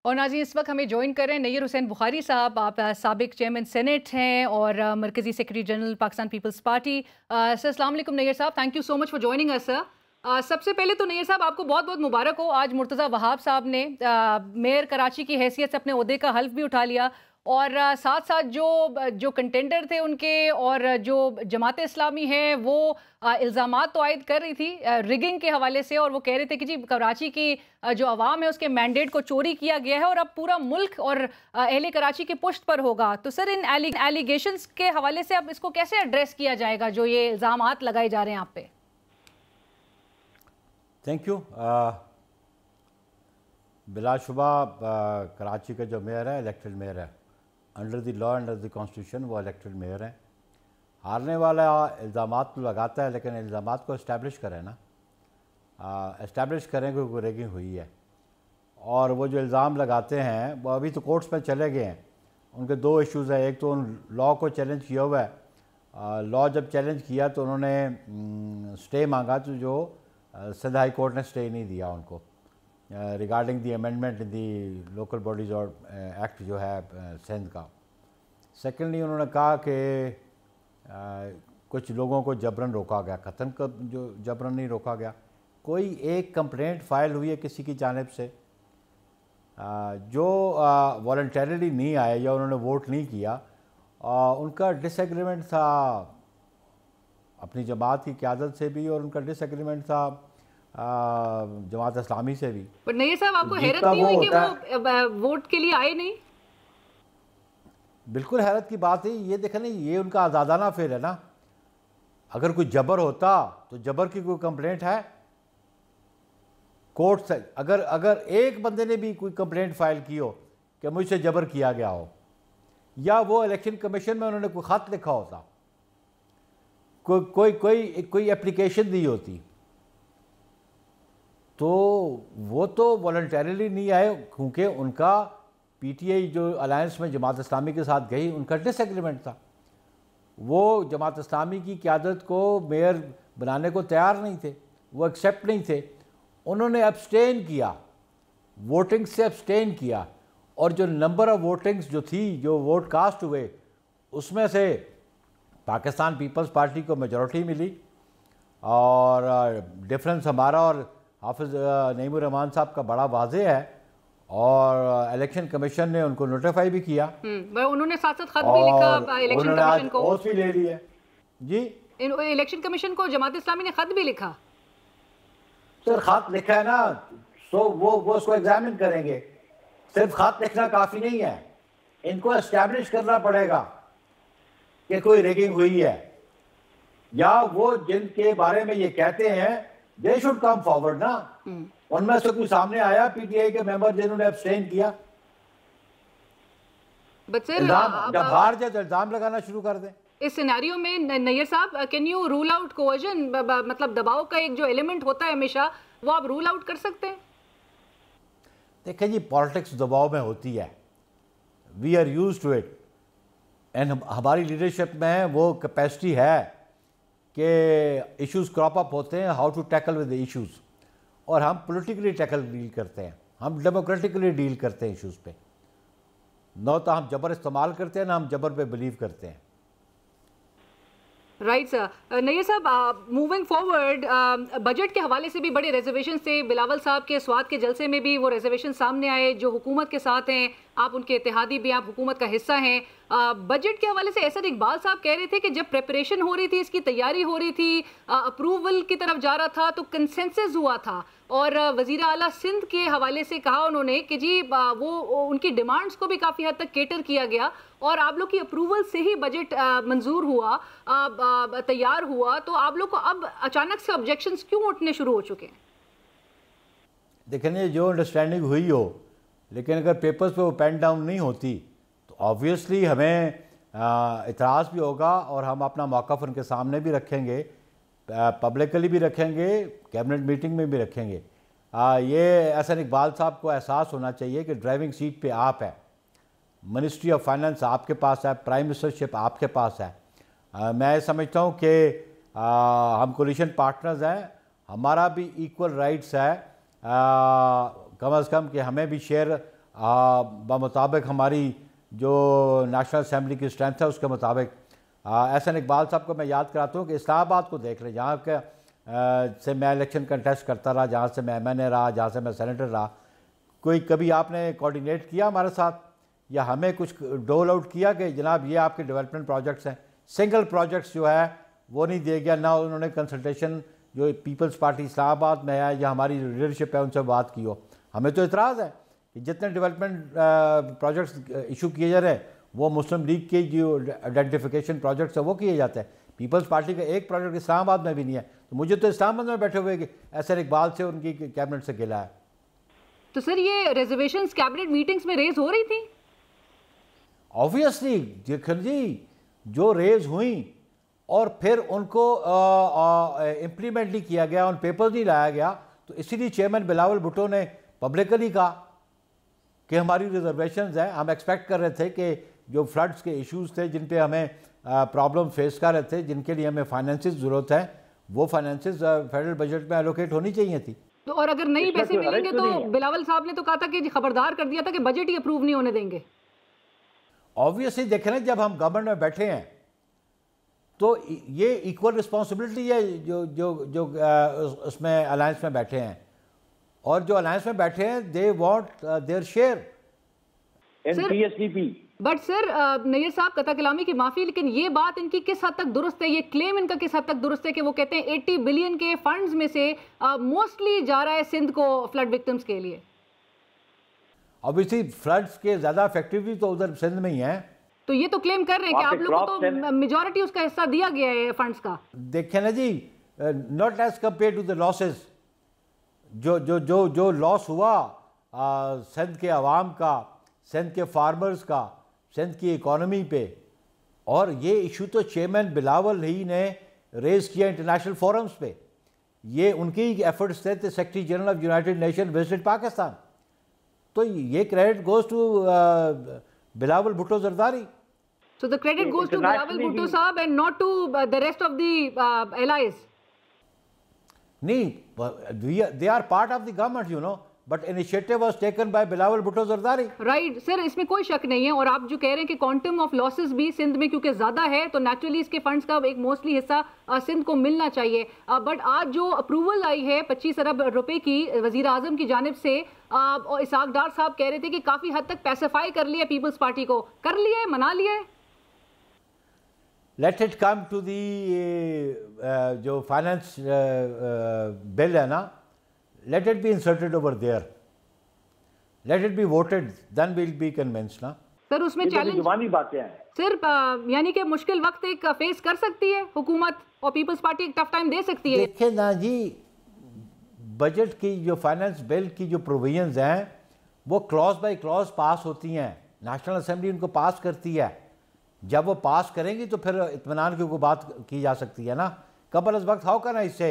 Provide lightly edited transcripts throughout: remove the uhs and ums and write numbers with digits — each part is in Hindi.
और नाज़रीन इस वक्त हमें ज्वाइन कर रहे हैं नैयर हुसैन बुखारी साहब। आप साबिक चेयरमैन सेनेट हैं और मरकज़ी secretary general Pakistan People's Party. Sir अस्सलाम वालेकुम नैयर साहब, thank you so much for joining us sir. सबसे पहले तो नैयर साहब आपको बहुत बहुत मुबारक हो, आज मुर्तज़ा वहाब साहब ने मेयर कराची की हैसियत से अपने ओहदे का हल्फ भी उठा लिया और साथ साथ जो कंटेंडर थे उनके और जो जमात इस्लामी है वो इल्ज़ामात तो आयद कर रही थी रिगिंग के हवाले से, और वो कह रहे थे कि जी कराची की जो अवाम है उसके मैंडेट को चोरी किया गया है और अब पूरा मुल्क और अहले कराची की पुश्त पर होगा। तो सर इन एलिगेशंस के हवाले से अब इसको कैसे एड्रेस किया जाएगा जो ये इल्ज़ामात लगाए जा रहे हैं आप पे? Thank you. बिलाशुबा कराची का जो मेयर है इलेक्टेड मेयर है, under the law under the constitution वो इलेक्टेड मेयर हैं। हारने वाला इल्ज़ामात तो लगाता है लेकिन इल्ज़ामात को इस्टेब्लिश करें ना, इस्टेब्लिश करें कि कोई रेगिंग हुई है। और वो जो इल्ज़ाम लगाते हैं वो अभी तो कोर्ट्स में चले गए हैं। उनके दो इश्यूज़ हैं, एक तो उन लॉ को चैलेंज किया हुआ है। लॉ जब चैलेंज किया तो उन्होंने स्टे मांगा, तो जो सिंध हाई कोर्ट ने स्टे नहीं दिया उनको regarding the amendment in the local bodies और एक्ट जो है सिंध का। सेकेंडली उन्होंने कहा कि कुछ लोगों को जबरन रोका गया, कत्ल का जो जबरन नहीं रोका गया। कोई एक कंप्लेंट फ़ाइल हुई है किसी की जानिब से जो वॉलंटरीली नहीं आए या उन्होंने वोट नहीं किया, उनका डिसएग्रीमेंट था अपनी जमात की क़यादत से भी और उनका डिसएग्रीमेंट था जमात इस्लामी से भी। पर नहीं साहब, आपको हैरत नहीं हुई कि वो वोट के लिए आए नहीं? बिल्कुल हैरत की बात है। ये देखें ना, ये उनका आज़ादाना फेल है ना। अगर कोई जबर होता तो जबर की कोई कंप्लेंट है कोर्ट से? अगर एक बंदे ने भी कोई कंप्लेंट फाइल की हो कि मुझसे जबर किया गया हो, या वो इलेक्शन कमीशन में उन्होंने कोई ख़त लिखा होता, कोई एप्लीकेशन दी होती, तो वो तो वॉलंटरीली नहीं आए क्योंकि उनका पीटीआई जो अलायंस में जमात इस्लामी के साथ गई उनका डिसएग्रीमेंट था। वो जमात इस्लामी की क़यादत को मेयर बनाने को तैयार नहीं थे, वो एक्सेप्ट नहीं थे। उन्होंने अब्सटेन किया, वोटिंग से अब्सटेन किया, और जो नंबर ऑफ वोटिंग्स जो थी, जो वोट कास्ट हुए, उसमें से पाकिस्तान पीपल्स पार्टी को मेजॉरिटी मिली और डिफरेंस हमारा और हाफिज़ नईमुर रहमान साहब का बड़ा वाज़ेह है। और इलेक्शन कमीशन ने उनको नोटिफाई भी किया। उन्होंने साथ साथ खत भी लिखा इलेक्शन कमीशन को, ओथ भी ले लिया जी। इलेक्शन कमीशन को जमात इस्लामी ने खत भी लिखा। सर खत लिखा है ना, तो वो उसको एग्जामिन करेंगे। सिर्फ खत लिखना काफ़ी नहीं है, इनको एस्टैब्लिश करना पड़ेगा कि कोई रेगिंग हुई है, या वो जिनके बारे में ये कहते हैं दे शुड कम फॉरवर्ड ना। उनमें से कोई सामने आया पीटीआई के मेंबर जिन्होंने अब्सटेन किया? जब हार जाए तो इल्जाम लगाना शुरू कर दें। इस सिनेरियो में नैयर साहब, can you rule out coercion? मतलब दबाव का एक जो एलिमेंट होता है हमेशा, वो आप रूल आउट कर सकते हैं? देखिए जी, पॉलिटिक्स दबाव में होती है, we are used to it, and हमारी लीडरशिप में वो कैपेसिटी है कि इश्यूज क्रॉप अप होते हैं, how to tackle with the issues, और हम पॉलिटिकली डील करते हैं, हम डेमोक्रेटिकली डील करते हैं इश्यूज पे। न तो हम जबर इस्तेमाल करते हैं, ना हम जबर पे बिलीव करते हैं। Right sir. नैयर साहब, मूविंग फॉरवर्ड, बजट के हवाले से भी बड़े रिजर्वेशन थे। बिलावल साहब के स्वाद के जलसे में भी वो रिजर्वेशन सामने आए, जो हुकूमत के साथ हैं, आप उनके इत्तेहादी भी, आप हुकूमत का हिस्सा हैं। बजट के हवाले से एहसन इकबाल साहब कह रहे थे कि जब प्रिपरेशन हो रही थी, इसकी तैयारी हो रही थी, अप्रूवल की तरफ जा रहा था, तो कंसेंसस हुआ था। और वज़ीर आला सिंध के हवाले से कहा उन्होंने कि जी वो उनकी डिमांड्स को भी काफ़ी हद तक केटर किया गया और आप लोग की अप्रूवल से ही बजट मंजूर हुआ, तैयार हुआ। तो आप लोग को अब अचानक से ऑब्जेक्शंस क्यों उठने शुरू हो चुके हैं? देखिए, जो अंडरस्टैंडिंग हुई हो, लेकिन अगर पेपर्स पे वो पेन डाउन नहीं होती तो ऑब्वियसली हमें इतराज़ भी होगा और हम अपना मौक़िफ़ उनके सामने भी रखेंगे, पब्लिकली भी रखेंगे, कैबिनेट मीटिंग में भी रखेंगे। ये एहसन इकबाल साहब को एहसास होना चाहिए कि ड्राइविंग सीट पे आप है, मिनिस्ट्री ऑफ फाइनेंस आपके पास है, प्राइम मिनिस्टरशिप आपके पास है। मैं समझता हूँ कि हम कोलिशन पार्टनर्स हैं, हमारा भी इक्वल राइट्स है कम अज़ कम कि हमें भी शेयर बमुताबिक हमारी जो नेशनल असम्बली की स्ट्रेंथ है उसके मुताबिक। एहसन इकबाल साहब को मैं याद कराता हूँ कि इस्लामाबाद को देख लें, जहाँ के से मैं इलेक्शन कंटेस्ट करता रहा, जहाँ से मैं MNA रहा, जहाँ से मैं सेनेटर रहा, कोई कभी आपने कोऑर्डिनेट किया हमारे साथ या हमें कुछ डोल आउट किया कि जनाब ये आपके डेवलपमेंट प्रोजेक्ट्स हैं? सिंगल प्रोजेक्ट्स जो है वो नहीं दिया गया, ना उन्होंने कंसल्टेशन जो पीपल्स पार्टी इस्लामाबाद में है या हमारी लीडरशिप है उनसे बात की हो। हमें तो इतराज़ है कि जितने डेवलपमेंट प्रोजेक्ट्स इशू किए जा रहे हैं वो मुस्लिम लीग के जो आइडेंटिफिकेशन प्रोजेक्ट्स है वो किए जाते हैं। पीपल्स पार्टी का एक प्रोजेक्ट इस्लामाबाद में भी नहीं है। तो मुझे तो इस्लामाबाद में बैठे हुए एहसन इकबाल से उनकी कैबिनेट से गिला है। तो सर ये रिजर्वेशंस कैबिनेट मीटिंग्स में रेज हो रही थी? ऑब्वियसली देखिए जी, जो रेज हुई और फिर उनको इम्प्लीमेंट नहीं किया गया, उन पेपर्स नहीं लाया गया, तो इसीलिए चेयरमैन बिलावल भुट्टो ने पब्लिकली कहा कि हमारी रिजर्वेशंस हैं। हम एक्सपेक्ट कर रहे थे कि जो फ्लड्स के इश्यूज थे जिन पे हमें प्रॉब्लम फेस कर रहे थे, जिनके लिए हमें फाइनेंसिस ज़रूरत है, वो फाइनेंसिस फेडरल बजट में एलोकेट होनी चाहिए थी। तो और अगर नहीं पैसे मिलेंगे तो बिलावल साहब ने तो कहा था कि खबरदार कर दिया था कि बजट ही अप्रूव नहीं होने देंगे। ऑब्वियसली देखें ना, जब हम गवर्नमेंट में बैठे हैं तो ये इक्वल रिस्पॉन्सिबिलिटी है जो जो जो उसमें अलायंस में बैठे हैं, और जो अलायंस में बैठे हैं they want their share in PSDP. But sir Nayyar साहब कथा कलामी की माफी, लेकिन ये बात इनकी किस हद तक दुरुस्त है, ये क्लेम इनका किस हद तक दुरुस्त है कि वो कहते हैं 80 बिलियन के फंड्स में से मोस्टली जा रहा है सिंध को फ्लड विक्टिम्स के लिए? ऑब्वियसली फ्लड्स के ज़्यादा इफेक्टिवली तो उधर सिंध में ही हैं। तो ये तो क्लेम कर रहे हैं कि आप लोगों को तो मेजॉरिटी उसका हिस्सा दिया गया है फंड्स का। देखें ना जी, not as compare to the losses, जो जो जो जो लॉस हुआ सिंध के अवाम का, सिंध के फार्मर्स का, सिंध की इकॉनमी पे, और ये इशू तो चेयरमैन बिलावल ही ने रेज किया इंटरनेशनल फोरम्स पे। ये उनके ही एफर्ट्स थे। Secretary general of United Nation visited Pakistan, तो ये credit goes to Bilawal Bhutto Zardari. So the credit goes to Bilawal Bhutto Saab and not to the rest of the allies. नहीं, they are part of the government, you know, but initiative was taken by Bilawal Bhutto Zardari. Right, sir इसमें कोई शक नहीं है। और आप जो कह रहे हैं कि क्वांटम ऑफ लॉसेस भी सिंध में क्योंकि ज़्यादा है तो नेचुरली इसके फंड्स का एक मोस्टली हिस्सा सिंध को मिलना चाहिए। बट आज जो अप्रूवल आई है 25 अरब रुपए की वजीर आजम की जानिब से, और इसाक डार साहब कह रहे थे कि काफ़ी हद तक पैसिफाई कर लिया पीपल्स पार्टी को, कर लिया है, मना लिया है। Let it come to the जो फाइनेंस बिल है ना, let it be inserted over there, let it be voted, then will be convinced ना। सर उसमें चैलेंज जुबानी बातें हैं सिर्फ यानी कि मुश्किल वक्त एक फेस कर सकती है हुकूमत और पीपल्स पार्टी एक टफ टाइम दे सकती है। देखिए ना जी, बजट की जो फाइनेंस बिल की जो प्रोविजंस हैं वो क्लॉज बाय क्लॉज पास होती हैं, नेशनल असेंबली उनको पास करती है। जब वो पास करेंगी तो फिर इत्मीनान की कोई बात की जा सकती है ना। कबल अज़ वक्त हाउ करना इससे।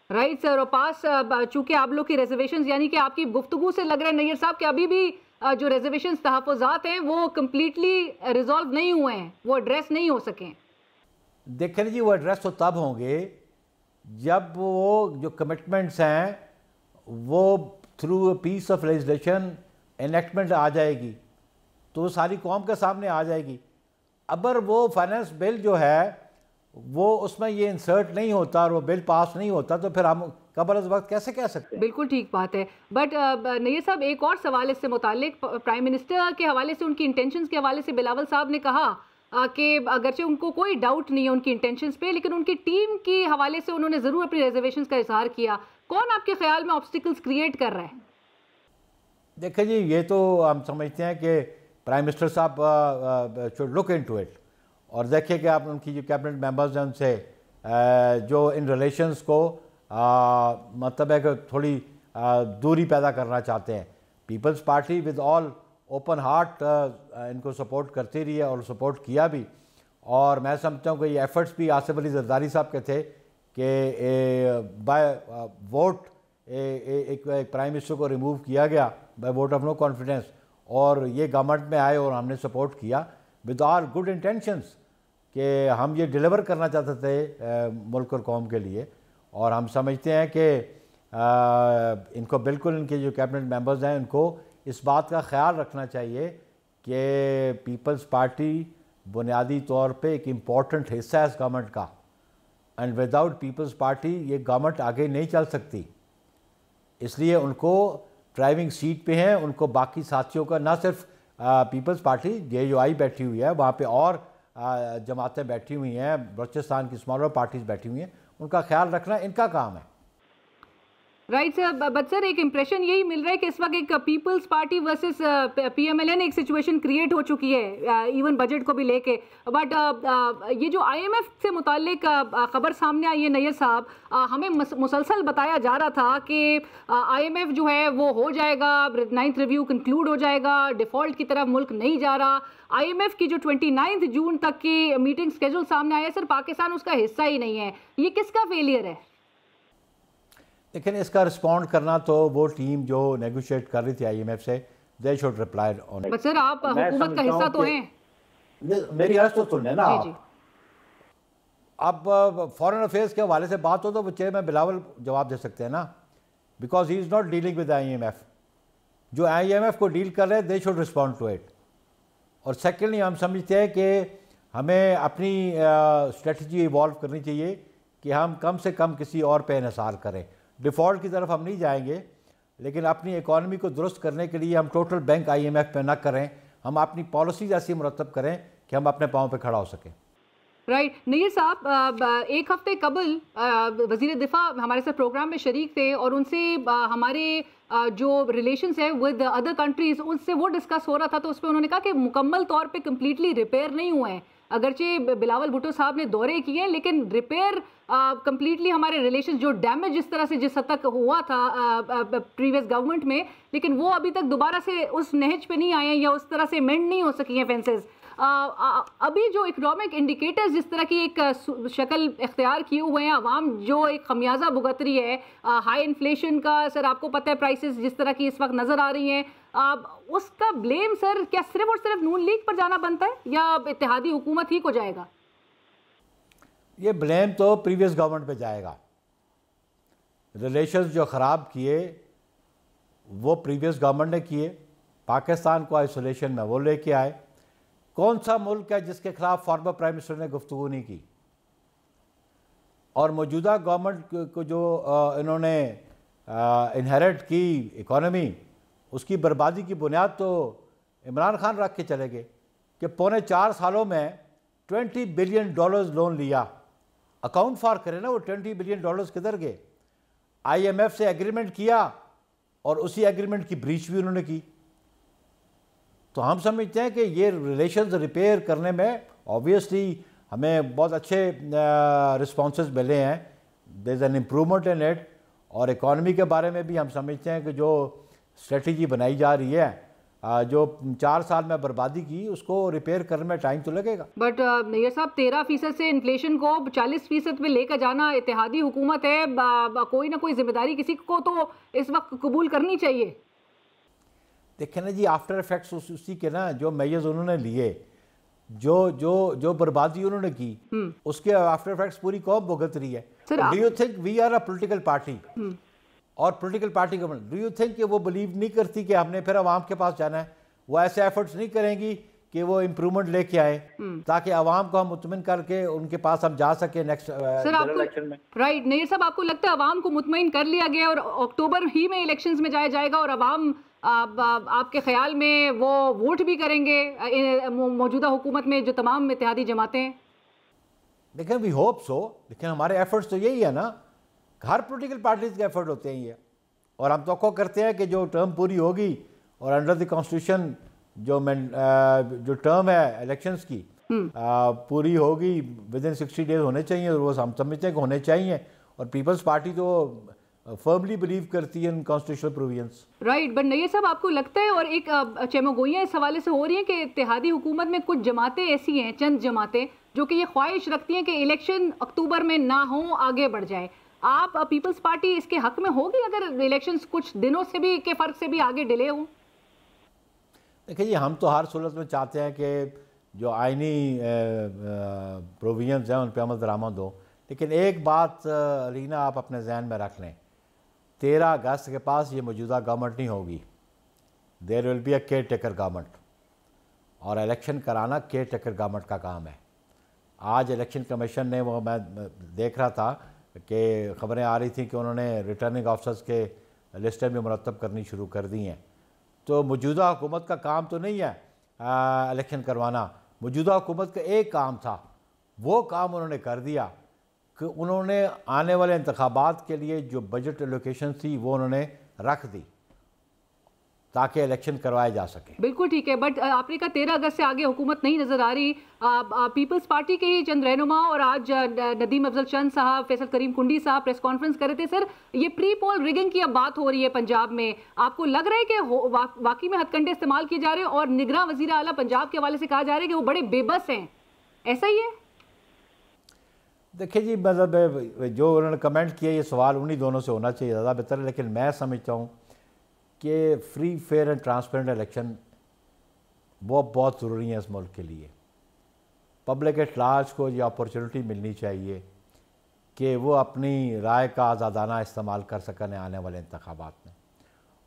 राइट सर, और पास चूंकि आप लोग की रिजर्वेशंस, यानी कि आपकी गुफ्तगू से लग रहा है नैयर साहब कि अभी भी जो रिजर्वेशंस तहफ़्फ़ुज़ात हैं वो कम्प्लीटली रिजॉल्व नहीं हुए हैं, वो एड्रेस नहीं हो सके। देखें जी, वो एड्रेस तो तब होंगे जब वो जो कमिटमेंट्स हैं वो through piece of legislation enactment आ जाएगी तो वो सारी कौम के सामने आ जाएगी। अगर वो फाइनेंस बिल जो है वो उसमें ये इंसर्ट नहीं होता और वो बिल पास नहीं होता तो फिर हम कबल अज़ वक्त कैसे कह सकते हैं। बिल्कुल ठीक बात है। बट नैयर साहब एक और सवाल इससे मुताल्लिक, प्राइम मिनिस्टर के हवाले से, उनकी इंटेंशंस के हवाले से बिलावल साहब ने कहा कि अगरचे उनको कोई डाउट नहीं है उनकी इंटेंशंस पे, लेकिन उनकी टीम के हवाले से उन्होंने ज़रूर अपनी रिजर्वेशंस का इजहार किया। कौन आपके ख्याल में ऑब्स्टिकल्स क्रिएट कर रहा है? देखिए जी, ये तो हम समझते हैं कि प्राइम मिनिस्टर साहब शुड लुक इनटू इट और देखिए कि आप उनकी जो कैबिनेट मेंबर्स हैं उनसे जो इन रिलेशंस को मतलब है कि थोड़ी दूरी पैदा करना चाहते हैं। Peoples Party with all open heart इनको सपोर्ट करती रही है और सपोर्ट किया भी, और मैं समझता हूँ कि ये एफर्ट्स भी आसिफ अली जरदारी साहब के थे कि बाय वोट एक प्राइम मिनिस्टर को रिमूव किया गया by vote of no confidence, और ये गवर्नमेंट में आए और हमने सपोर्ट किया विद आर गुड इंटेंशंस कि हम ये डिलीवर करना चाहते थे मुल्क और कौम के लिए। और हम समझते हैं कि इनको बिल्कुल, इनके जो कैबिनेट मेंबर्स हैं उनको इस बात का ख्याल रखना चाहिए कि पीपल्स पार्टी बुनियादी तौर पे एक इम्पॉर्टेंट हिस्सा है इस गवर्नमेंट का, एंड विदाउट पीपल्स पार्टी ये गवर्नमेंट आगे नहीं चल सकती। इसलिए उनको ड्राइविंग सीट पे हैं, उनको बाकी साथियों का, ना सिर्फ पीपल्स पार्टी JUI बैठी हुई है, वहाँ पे और जमातें बैठी हुई हैं, बलूचिस्तान की स्मॉलर पार्टीज बैठी हुई हैं, उनका ख्याल रखना इनका काम है। राइट सर, बट सर एक इम्प्रेशन यही मिल रहा है कि इस वक्त एक पीपल्स पार्टी वर्सेस PMLN एक सिचुएशन क्रिएट हो चुकी है, इवन बजट को भी लेके। बट ये जो IMF से मुताल्लिक खबर सामने आई है नैयर साहब, हमें मुसलसल बताया जा रहा था कि IMF जो है वो हो जाएगा, 9th रिव्यू कंक्लूड हो जाएगा, डिफ़ॉल्ट की तरफ मुल्क नहीं जा रहा। IMF की जो 29 जून तक की मीटिंग स्केड्यूल सामने आया, सर पाकिस्तान उसका हिस्सा ही नहीं है। ये किसका फेलियर है? लेकिन इसका रिस्पॉन्ड करना तो वो टीम जो नेगोशिएट कर रही थी IMF से, they should reply on it. But sir आप हुकूमत का हिस्सा तो हैं। मेरी अर्ज तो सुन लेना जी, आप। अब फॉरेन अफेयर्स के हवाले से बात हो तो वो चेयरमैन बिलावल जवाब दे सकते हैं ना, because he is not dealing with IMF। जो IMF को डील कर रहे हैं they should respond to it. और सेकेंडली हम समझते हैं कि हमें अपनी स्ट्रेटजी इवॉल्व करनी चाहिए कि हम कम से कम किसी और पे इन्हिसार करें। डिफ़ॉल्ट की तरफ हम नहीं जाएंगे, लेकिन अपनी इकॉनमी को दुरुस्त करने के लिए हम टोटल बैंक IMF पे ना करें, हम अपनी पॉलिसीज ऐसी मुरतब करें कि हम अपने पाँव पे खड़ा हो सकें। राइट नैयर साहब, एक हफ्ते कबल वज़ीर दिफा हमारे साथ प्रोग्राम में शरीक थे और उनसे हमारे जो रिलेशंस है विद अदर कंट्रीज़ उनसे वो डिस्कस हो रहा था, तो उस पर उन्होंने कहा कि मुकम्मल तौर पे कम्प्लीटली रिपेयर नहीं हुए हैं। अगरचे बिलावल भुट्टो साहब ने दौरे किए लेकिन रिपेयर कम्प्लीटली हमारे रिलेशन जो डैमेज जिस तरह से जिस हद तक हुआ था प्रीवियस गवर्नमेंट में, लेकिन वो अभी तक दोबारा से उस नहज पे नहीं आए हैं या उस तरह से मेंड नहीं हो सकी हैं फेंसेस। अभी जो इकोनॉमिक इंडिकेटर्स जिस तरह की एक शक्ल इख्तियार किए हुए हैं, आवाम जो एक खमियाजा भुगत रही है हाई इन्फ्लेशन का, सर आपको पता है प्राइसेस जिस तरह की इस वक्त नज़र आ रही हैं, उसका ब्लेम सर क्या सिर्फ और सिर्फ नून लीग पर जाना बनता है या इत्तेहादी हुकूमत ही को जाएगा? ये ब्लेम तो प्रीवियस गवर्नमेंट पे जाएगा। रिलेशंस जो ख़राब किए वो प्रीवियस गवर्नमेंट ने किए, पाकिस्तान को आइसोलेशन में वो लेके आए। कौन सा मुल्क है जिसके खिलाफ फॉर्मर प्राइम मिनिस्टर ने गुफ्तगू नहीं की? और मौजूदा गवर्नमेंट को जो इन्होंने इनहेरिट की इकॉनमी, उसकी बर्बादी की बुनियाद तो इमरान खान रख के चले गए कि पौने 4 सालों में $20 बिलियन लोन लिया। अकाउंट फॉर करें ना, वो $20 बिलियन किधर गए? IMF से एग्रीमेंट किया और उसी एग्रीमेंट की ब्रीच भी उन्होंने की। तो हम समझते हैं कि ये रिलेशंस रिपेयर करने में ऑब्वियसली हमें बहुत अच्छे रिस्पॉन्सेस मिले हैं, there is an improvement in it. और इकॉनमी के बारे में भी हम समझते हैं कि जो स्ट्रेटजी बनाई जा रही है, जो 4 साल में बर्बादी की, उसको रिपेयर करने में टाइम तो लगेगा। बट नैयर साहब 13% से इन्फ्लेशन को 40% पे लेकर जाना इत्तेहादी हुकूमत है, कोई ना कोई जिम्मेदारी किसी को तो इस वक्त कबूल करनी चाहिए। देखें ना जी, आफ्टर इफेक्ट्स उसी के ना जो मेजर्स उन्होंने लिए, जो जो जो बर्बादी उन्होंने की, उसके आफ्टर इफेक्ट्स पूरी कौम भुगत रही है। Do you think we are a political party और political party government, do you think कि वो बिलीव नहीं करती कि हमने फिर आवाम के पास जाना है? वो ऐसे एफर्ट्स नहीं करेंगी कि वो इम्प्रूवमेंट लेके आए ताकि आवाम को हम मुतमिन करके उनके पास हम जा सके नेक्स्ट इलेक्शन में। राइट नैयर साहब, आपको लगता है आवाम को मुतमिन कर लिया गया और अक्टूबर ही में इलेक्शंस में जाया जाएगा और आवाम आपके ख्याल में वो वोट भी करेंगे मौजूदा हुकूमत में जो तमाम इत्तेहादी जमातें हैं? देखें, वी होप सो, लेकिन हमारे एफर्ट्स तो यही है ना, हर पोलिटिकल पार्टीज के एफर्ट होते हैं ये। और हम तो करते हैं कि जो टर्म पूरी होगी और अंडर द कॉन्स्टिट्यूशन जो टर्म है इलेक्शंस की पूरी होगी, विद इन 60 डेज होने चाहिए, और वो हम समझते हैं कि होने चाहिए। और पीपल्स पार्टी तो फर्मली बिलीव करती है in constitutional provisions. Right, but Nayyar साहब आपको लगता है, और एक चेमोगोइयाँ इस हवाले से हो रही हैं कि इत्तेहादी हुकूमत में कुछ जमातें ऐसी हैं, चंद जमातें जो कि ये ख्वाहिश रखती हैं कि इलेक्शन अक्टूबर में ना हो, आगे बढ़ जाए। आप पीपल्स पार्टी इसके हक में होगी अगर इलेक्शंस कुछ दिनों से भी के फ़र्क से भी आगे डिले हो? देखिए जी, हम तो हर सूरत में चाहते हैं कि जो आइनी प्रोविजंस हैं उन पर अमल दरामद हो। लेकिन एक बात रीना आप अपने जहन में रख लें 13 अगस्त के पास ये मौजूदा गवर्नमेंट नहीं होगी, there will be a caretaker government, और इलेक्शन कराना केयर टेकर गवर्नमेंट का काम है। आज इलेक्शन कमीशन ने, वो मैं देख रहा था कि ख़बरें आ रही थी कि उन्होंने रिटर्निंग ऑफिसर्स के लिस्टें भी मुरतब करनी शुरू कर दी हैं। तो मौजूदा हुकूमत का काम तो नहीं है इलेक्शन करवाना, मौजूदा हुकूमत का एक काम था, वो काम उन्होंने कर दिया कि उन्होंने आने वाले इंतखाबात के लिए जो बजट एलोकेशन थी वो उन्होंने रख दी ताकि इलेक्शन करवाए जा सके। बिल्कुल ठीक है, बट आपने कहा 13 अगस्त से आगे हुकूमत नहीं नजर आ रही। पीपल्स पार्टी के ही चंद रहनुमा और आज नदीम अफजल चंद साहब, फैसल करीम कुंडी साहब प्रेस कॉन्फ्रेंस कर रहे थे। सर, ये प्री पोल रिगिंग की अब बात हो रही है पंजाब में, आपको लग रहा है कि वाकई में हथकंडे इस्तेमाल किए जा रहे हैं और निगरां वजीर आला पंजाब के हवाले से कहा जा रहा है कि वो बड़े बेबस हैं, ऐसा ही है? देखिए जी, मतलब जो उन्होंने कमेंट किया, ये सवाल उन्हीं दोनों से होना चाहिए, ज़्यादा बेहतर है। लेकिन मैं समझता हूँ कि free fair and transparent election वो बहुत ज़रूरी है इस मुल्क के लिए। पब्लिक एट लार्ज को ये अपॉर्चुनिटी मिलनी चाहिए कि वो अपनी राय का आज़ादाना इस्तेमाल कर सकें आने वाले इंतखाबात में,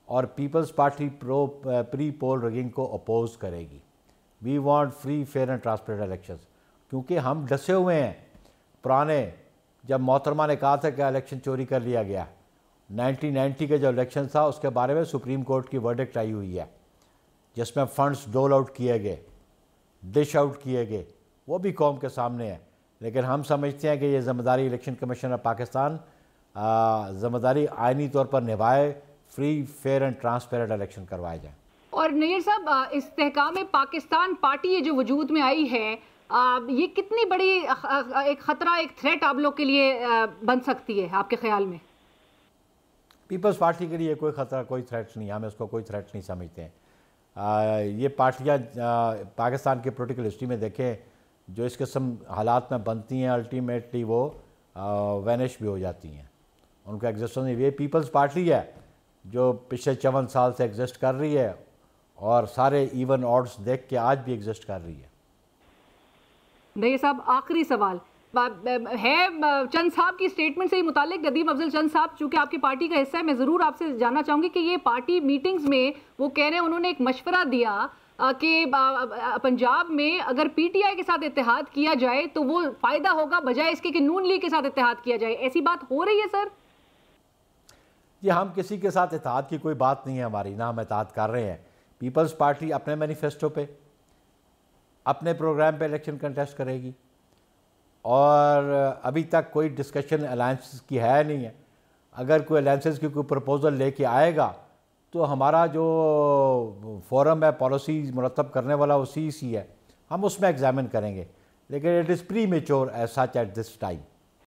और peoples Party pre poll rigging को अपोज करेगी। We want free fair and transparent elections, क्योंकि हम डसे हुए हैं पुराने, जब मोहतरमा ने कहा था कि इलेक्शन चोरी कर लिया गया। 1990 का जो इलेक्शन था उसके बारे में सुप्रीम कोर्ट की वर्डिक्ट आई हुई है, जिसमें फंड्स डोल आउट किए गए, डिश आउट किए गए, वो भी कौम के सामने है। लेकिन हम समझते हैं कि ये ज़िम्मेदारी इलेक्शन कमीशन ऑफ पाकिस्तान ज़िम्मेदारी आइनी तौर पर निभाए, free fair and transparent election करवाए जाए। और नैयर साहब, इस्तेहकाम पाकिस्तान पार्टी ये जो वजूद में आई है, ये कितनी बड़ी एक ख़तरा, एक थ्रेट आप लोग के लिए बन सकती है आपके ख्याल में? पीपल्स पार्टी के लिए कोई ख़तरा, कोई थ्रेट नहीं, हम इसको कोई थ्रेट नहीं समझते हैं। ये पार्टियाँ पाकिस्तान की पॉलिटिकल हिस्ट्री में देखें, जो इस किस्म हालात में बनती हैं, अल्टीमेटली वो वैनिश भी हो जाती हैं, उनका एग्जिस्टेंस नहीं। ये पीपल्स पार्टी है जो पिछले 54 साल से एग्जिस्ट कर रही है और सारे इवन ऑड्स देख के आज भी एग्जिस्ट कर रही है। नैयर साहब, आखिरी सवाल है चंद साहब की स्टेटमेंट से ही मुतालिक। नदीम अफजल चंद साहब चूंकि आपकी पार्टी का हिस्सा है, मैं ज़रूर आपसे जानना चाहूँगी कि ये पार्टी मीटिंग्स में वो कह रहे हैं, उन्होंने एक मशवरा दिया कि पंजाब में अगर पीटीआई के साथ इत्तेहाद किया जाए तो वो फ़ायदा होगा बजाय इसके कि नून लीग के साथ इत्तेहाद किया जाए। ऐसी बात हो रही है सर? जी, हम किसी के साथ इत्तेहाद की कोई बात नहीं है हमारी, ना हम इत्तेहाद कर रहे हैं। पीपल्स पार्टी अपने मैनिफेस्टो पे, अपने प्रोग्राम पे इलेक्शन कंटेस्ट करेगी, और अभी तक कोई डिस्कशन अलायंस की है नहीं है। अगर कोई अलायंसेस की कोई प्रपोज़ल लेके आएगा तो हमारा जो फोरम है पॉलिसी मुरतब करने वाला, वो CEC है, हम उसमें एग्जामिन करेंगे। लेकिन it is premature as such at this time.